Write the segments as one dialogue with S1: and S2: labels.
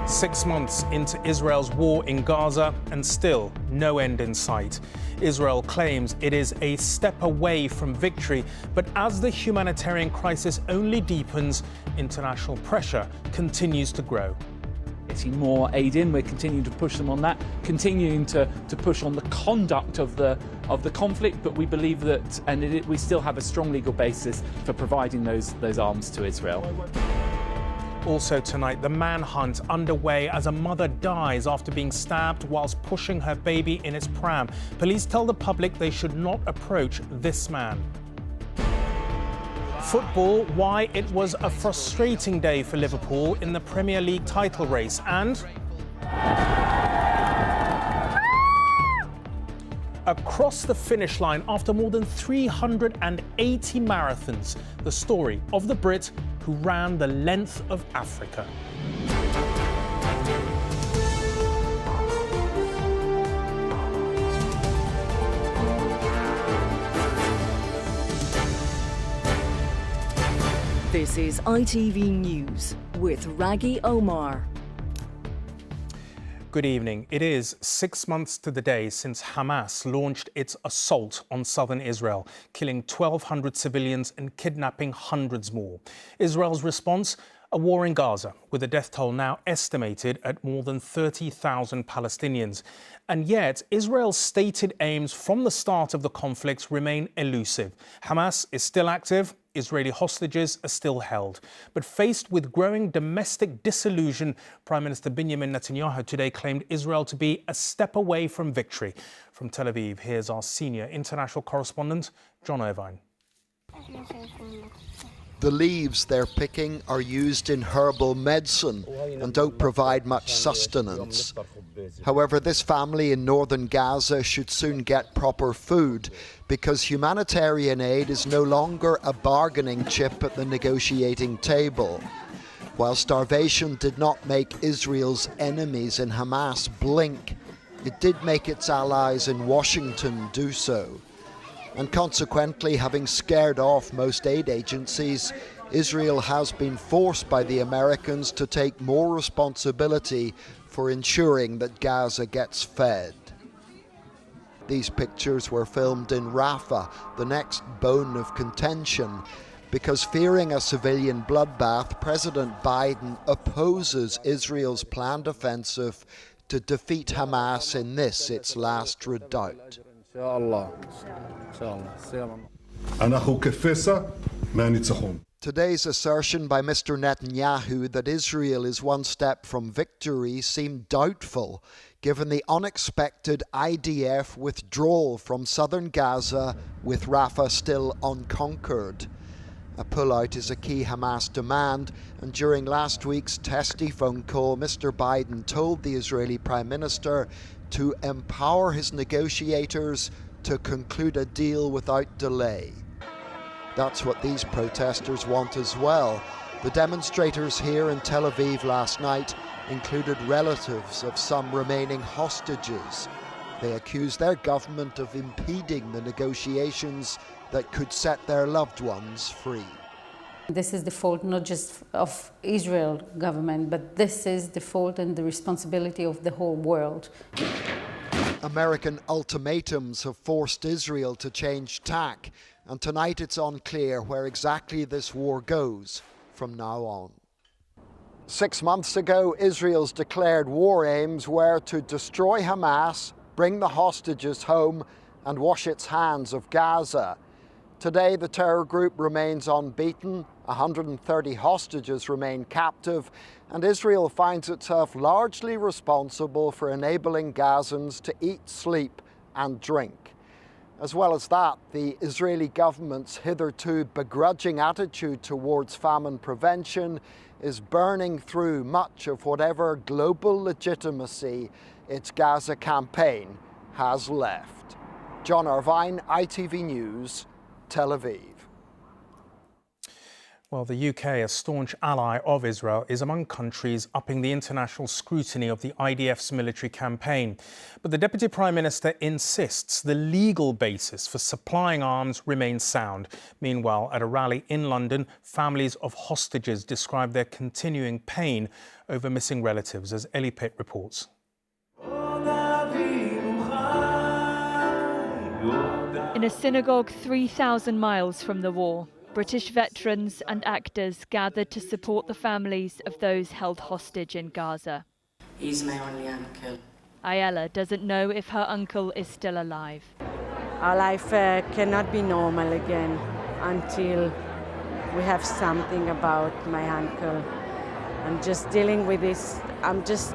S1: 6 months into Israel's war in Gaza and still no end in sight. Israel claims it is a step away from victory, but as the humanitarian crisis only deepens, international pressure continues to grow.
S2: Getting more aid in, we're continuing to push them on that, continuing to push on the conduct of the conflict, but we believe that, we still have a strong legal basis for providing those arms to Israel.
S1: Also tonight, the manhunt underway as a mother dies after being stabbed whilst pushing her baby in its pram. Police tell the public they should not approach this man. Football, why it was a frustrating day for Liverpool in the Premier League title race, and across the finish line after more than 380 marathons, the story of the Brit who ran the length of Africa.
S3: This is ITV News with Raghi Omar.
S1: Good evening. It is 6 months to the day since Hamas launched its assault on southern Israel, killing 1,200 civilians and kidnapping hundreds more. Israel's response? A war in Gaza, with the death toll now estimated at more than 30,000 Palestinians. And yet, Israel's stated aims from the start of the conflict remain elusive. Hamas is still active. Israeli hostages are still held. But faced with growing domestic disillusion, Prime Minister Benjamin Netanyahu today claimed Israel to be a step away from victory. From Tel Aviv, here's our senior international correspondent, John Irvine.
S4: The leaves they're picking are used in herbal medicine and don't provide much sustenance. However, this family in northern Gaza should soon get proper food because humanitarian aid is no longer a bargaining chip at the negotiating table. While starvation did not make Israel's enemies in Hamas blink, it did make its allies in Washington do so. And consequently, having scared off most aid agencies, Israel has been forced by the Americans to take more responsibility for ensuring that Gaza gets fed. These pictures were filmed in Rafah, the next bone of contention, because fearing a civilian bloodbath, President Biden opposes Israel's planned offensive to defeat Hamas in this, its last redoubt. Today's assertion by Mr. Netanyahu that Israel is one step from victory seemed doubtful, given the unexpected IDF withdrawal from southern Gaza with Rafah still unconquered. A pullout is a key Hamas demand, and during last week's testy phone call, Mr. Biden told the Israeli Prime Minister to empower his negotiators to conclude a deal without delay. That's what these protesters want as well. The demonstrators here in Tel Aviv last night included relatives of some remaining hostages. They accused their government of impeding the negotiations that could set their loved ones free.
S5: This is the fault not just of Israel government, but this is the fault and the responsibility of the whole world.
S4: American ultimatums have forced Israel to change tack, and tonight it's unclear where exactly this war goes from now on. 6 months ago, Israel's declared war aims were to destroy Hamas, bring the hostages home, and wash its hands of Gaza. Today, the terror group remains unbeaten, 130 hostages remain captive, and Israel finds itself largely responsible for enabling Gazans to eat, sleep, and drink. As well as that, the Israeli government's hitherto begrudging attitude towards famine prevention is burning through much of whatever global legitimacy its Gaza campaign has left. John Irvine, ITV News, Tel Aviv.
S1: Well, the UK, a staunch ally of Israel, is among countries upping the international scrutiny of the IDF's military campaign. But the Deputy Prime Minister insists the legal basis for supplying arms remains sound. Meanwhile, at a rally in London, families of hostages describe their continuing pain over missing relatives, as Ellie Pitt reports.
S6: In a synagogue 3,000 miles from the war, British veterans and actors gathered to support the families of those held hostage in Gaza.
S7: He's my only uncle.
S6: Ayala doesn't know if her uncle is still alive.
S8: Our life cannot be normal again until we have something about my uncle. I'm just dealing with this. I'm just,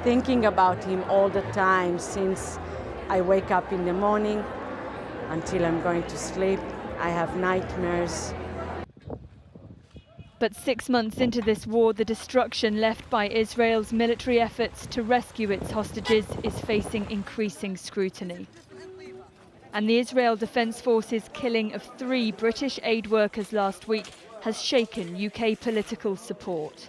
S8: thinking about him all the time since I wake up in the morning until I'm going to sleep. I have nightmares.
S6: But 6 months into this war, the destruction left by Israel's military efforts to rescue its hostages is facing increasing scrutiny. And the Israel Defence Force's killing of 3 British aid workers last week has shaken UK political support.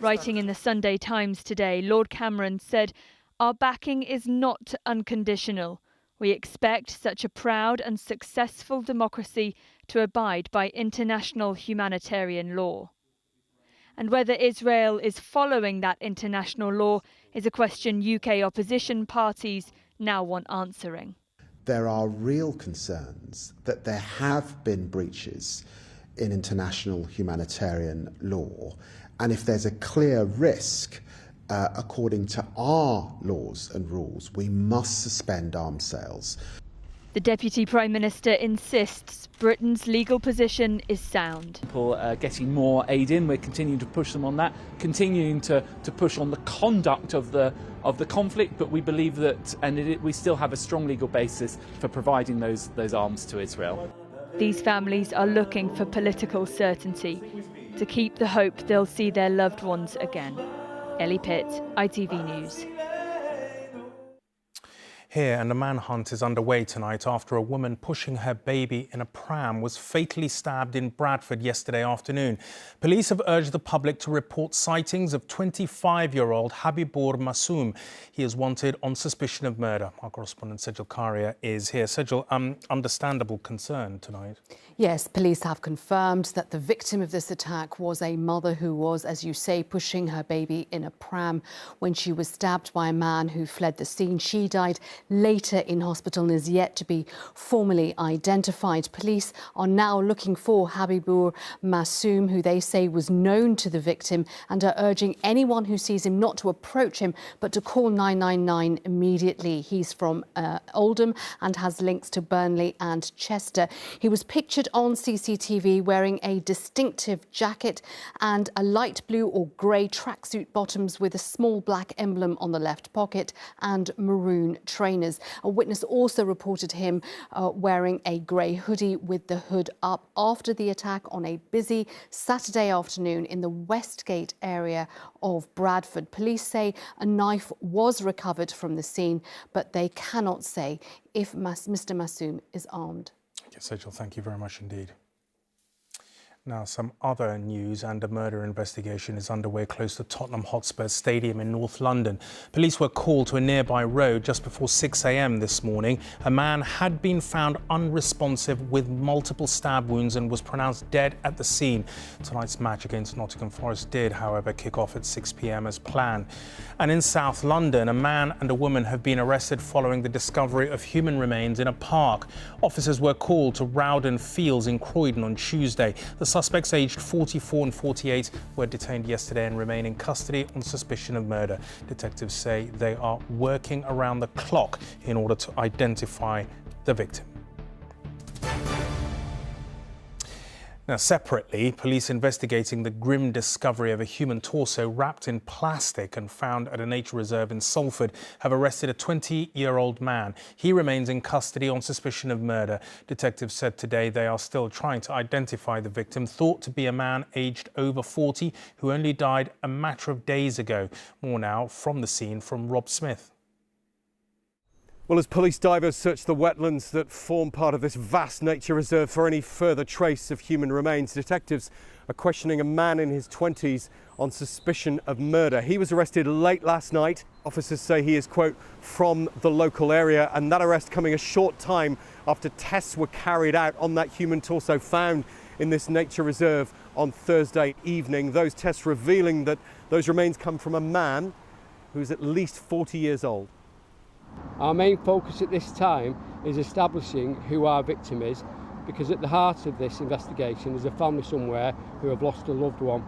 S6: Writing in the Sunday Times today, Lord Cameron said, "Our backing is not unconditional. We expect such a proud and successful democracy to abide by international humanitarian law." And whether Israel is following that international law is a question UK opposition parties now want answering.
S9: There are real concerns that there have been breaches in international humanitarian law, and if there's a clear risk, according to our laws and rules, we must suspend arms sales.
S6: The Deputy Prime Minister insists Britain's legal position is sound.
S2: People are getting more aid in. We're continuing to push them on that, continuing to push on the conduct of the conflict. But we believe that, we still have a strong legal basis for providing those arms to Israel.
S6: These families are looking for political certainty to keep the hope they'll see their loved ones again. Ellie Pitt, ITV News.
S1: Here, and a manhunt is underway tonight after a woman pushing her baby in a pram was fatally stabbed in Bradford yesterday afternoon. Police have urged the public to report sightings of 25-year-old Habibur Massoum. He is wanted on suspicion of murder. Our correspondent Sejal Karia is here. Sejal, understandable concern tonight.
S10: Yes, police have confirmed that the victim of this attack was a mother who was, as you say, pushing her baby in a pram when she was stabbed by a man who fled the scene. She died later in hospital and is yet to be formally identified. Police are now looking for Habibur Massoum, who they say was known to the victim, and are urging anyone who sees him not to approach him but to call 999 immediately. He's from Oldham and has links to Burnley and Chester. He was pictured on CCTV wearing a distinctive jacket and a light blue or grey tracksuit bottoms with a small black emblem on the left pocket and maroon trainers. A witness also reported him wearing a grey hoodie with the hood up after the attack on a busy Saturday afternoon in the Westgate area of Bradford. Police say a knife was recovered from the scene, but they cannot say if Mr. Massoum is armed.
S1: Yes, Sejal, thank you very much indeed. Now, some other news, and a murder investigation is underway close to Tottenham Hotspur Stadium in North London. Police were called to a nearby road just before 6 a.m. this morning. A man had been found unresponsive with multiple stab wounds and was pronounced dead at the scene. Tonight's match against Nottingham Forest did, however, kick off at 6 p.m. as planned. And in South London, a man and a woman have been arrested following the discovery of human remains in a park. Officers were called to Rowden Fields in Croydon on Tuesday. The suspects aged 44 and 48 were detained yesterday and remain in custody on suspicion of murder. Detectives say they are working around the clock in order to identify the victim. Now, separately, police investigating the grim discovery of a human torso wrapped in plastic and found at a nature reserve in Salford have arrested a 20-year-old man. He remains in custody on suspicion of murder. Detectives said today they are still trying to identify the victim, thought to be a man aged over 40 who only died a matter of days ago. More now from the scene from Rob Smith.
S11: Well, as police divers search the wetlands that form part of this vast nature reserve for any further trace of human remains, detectives are questioning a man in his 20s on suspicion of murder. He was arrested late last night. Officers say he is, quote, from the local area, and that arrest coming a short time after tests were carried out on that human torso found in this nature reserve on Thursday evening. Those tests revealing that those remains come from a man who's at least 40 years old.
S12: Our main focus at this time is establishing who our victim is, because at the heart of this investigation is a family somewhere who have lost a loved one,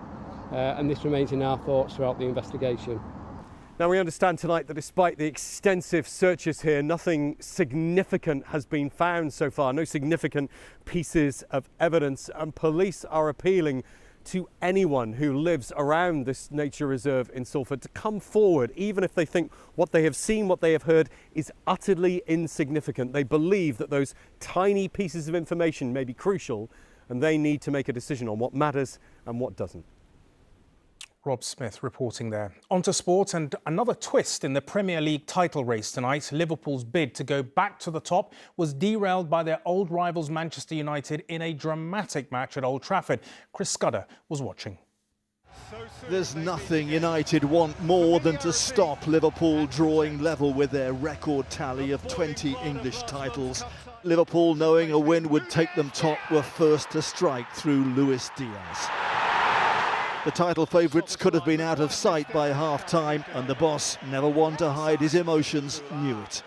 S12: and this remains in our thoughts throughout the investigation.
S11: Now, we understand tonight that despite the extensive searches here, nothing significant has been found so far, no significant pieces of evidence, and police are appealing to anyone who lives around this nature reserve in Salford to come forward, even if they think what they have seen, what they have heard is utterly insignificant. They believe that those tiny pieces of information may be crucial, and they need to make a decision on what matters and what doesn't.
S1: Rob Smith reporting there. On to sport, and another twist in the Premier League title race tonight. Liverpool's bid to go back to the top was derailed by their old rivals Manchester United in a dramatic match at Old Trafford. Chris Scudder was watching.
S13: There's nothing United want more than to stop Liverpool drawing level with their record tally of 20 English titles. Liverpool, knowing a win would take them top, were first to strike through Luis Diaz. The title favourites could have been out of sight by half-time, and the boss, never one to hide his emotions, knew it.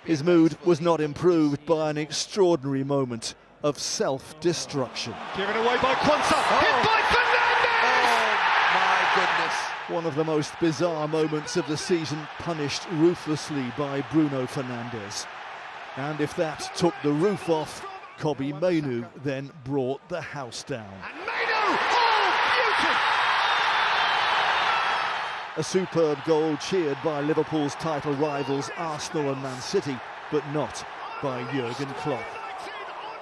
S13: His mood was not improved by an extraordinary moment of self-destruction.
S14: Given away by Quansah, hit by Fernandes!
S13: Oh, my goodness. One of the most bizarre moments of the season, punished ruthlessly by Bruno Fernandes. And if that took the roof off, Kobbie Mainoo then brought the house down.
S14: And Mainoo! Oh!
S13: A superb goal cheered by Liverpool's title rivals Arsenal and Man City, but not by Jurgen Klopp.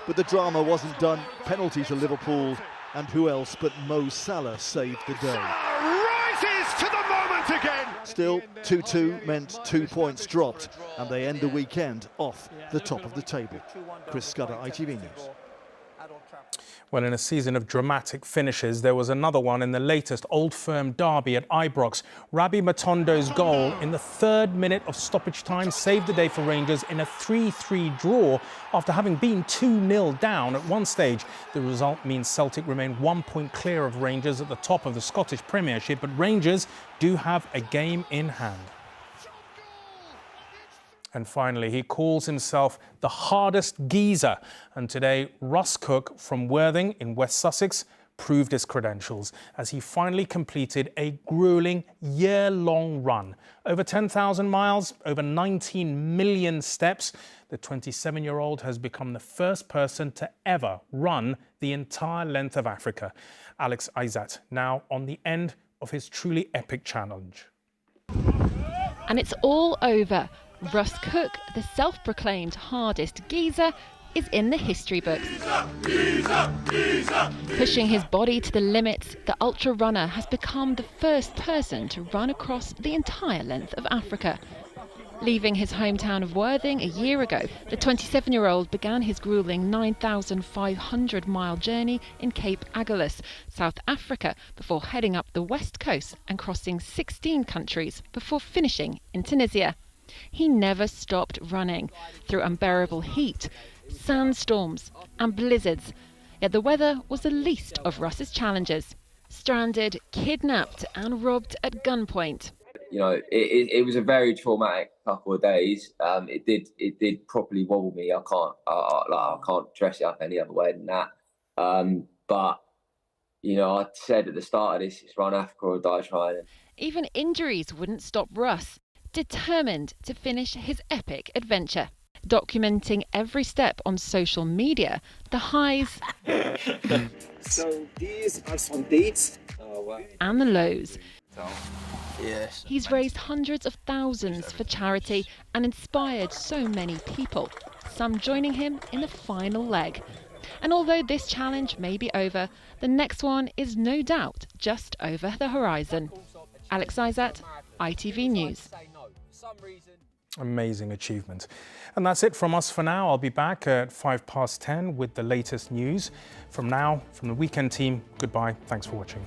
S13: But the drama wasn't done. Penalty to Liverpool, and who else but Mo Salah saved the day.
S14: Rises to the moment again.
S13: Still, 2-2 meant 2 points dropped, and they end the weekend off the top of the table. Chris Scudder, ITV News.
S1: Well, in a season of dramatic finishes, there was another one in the latest Old Firm derby at Ibrox. Rabbi Matondo's goal in the 3rd minute of stoppage time saved the day for Rangers in a 3-3 draw after having been 2-0 down at one stage. The result means Celtic remain 1 point clear of Rangers at the top of the Scottish Premiership, but Rangers do have a game in hand. And finally, he calls himself the hardest geezer. And today, Russ Cook from Worthing in West Sussex proved his credentials as he finally completed a grueling year-long run. Over 10,000 miles, over 19 million steps. The 27-year-old has become the first person to ever run the entire length of Africa. Alex Isat now on the end of his truly epic challenge.
S15: And it's all over. Russ Cook, the self-proclaimed hardest geezer, is in the history books. Pushing his body to the limits, the ultra runner has become the first person to run across the entire length of Africa. Leaving his hometown of Worthing a year ago, the 27-year-old began his grueling 9,500-mile journey in Cape Agulhas, South Africa, before heading up the west coast and crossing 16 countries before finishing in Tunisia. He never stopped running through unbearable heat, sandstorms and blizzards. Yet the weather was the least of Russ's challenges. Stranded, kidnapped and robbed at gunpoint.
S16: You know, it was a very traumatic couple of days. It did properly wobble me. I can't dress it up any other way than that. But you know, I said at the start of this, it's run Africa or die trying.
S15: Even injuries wouldn't stop Russ, determined to finish his epic adventure. Documenting every step on social media, the highs
S17: So these are some dates.
S15: And the lows.
S17: Yes.
S15: He's raised hundreds of thousands for charity and inspired so many people, some joining him in the final leg. And although this challenge may be over, the next one is no doubt just over the horizon. Alex Isat, ITV News.
S1: Amazing achievement. And that's it from us for now. I'll be back at 10:05 with the latest news. From now, from the Weekend team, goodbye. Thanks for watching.